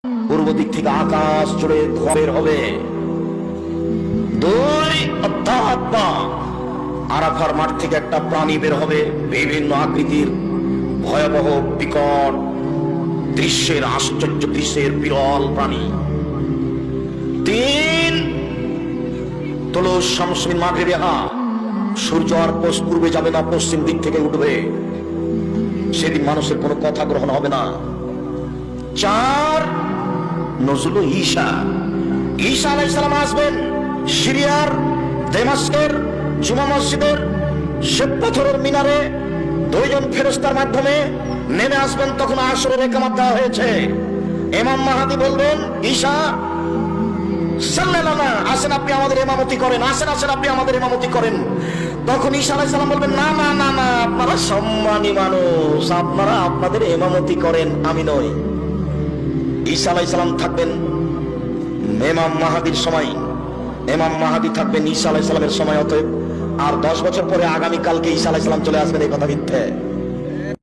পূর্ব দিক থেকে আকাশ জুড়ে ধোঁয়া বের হবে। দুই, অধ্যাত্মা, আরাফার মাঠ থেকে একটা প্রাণী বের হবে, বিভিন্ন আকৃতির, ভয়াবহ বিকট দৃশ্যের, আশ্চর্য দৃশ্যের বিরল প্রাণী। তিন, তোলো শামসুল মাগরিবিহা, সূর্য আর পূর্বে যাবে না, পশ্চিম দিক থেকে উঠবে। সেদিন মানুষের কোনো কথা গ্রহণ হবে না। চার, নজরুল ঈসা, ঈসা আলাইহিস সালাম আসবেন সিরিয়ার দামেস্কের জুমা মসজিদের শ্বেতপাথরের মিনারে, দুইজন ফেরেশতার মাধ্যমে নেমে আসবেন। তখন আসরের ইকামত দেওয়া হয়েছে। ইমাম মাহদী বলবেন, ঈসা সাল্লাল্লাহু, আসেন আপনি আমাদের ইমামতি করেন, আসেন আসেন আপনি আমাদের ইমামতি করেন। তখন ঈসা আলাইহিস সালাম বলবেন, না না না না, আপনারা সম্মানী মানুষ, আপনারা আপনাদের ইমামতি করেন, আমি নই। ঈসা আলাইহিস সালাম থাকবেন ইমাম মাহদীর সময়, ইমাম মাহদী থাকবেন ঈসা আলাইহিস সালামের সময়। অতএব আর 10 বছর পরে আগামীকালকে ঈসা আলাইহিস সালাম চলে আসবেন, এই কথা মিথ্যে।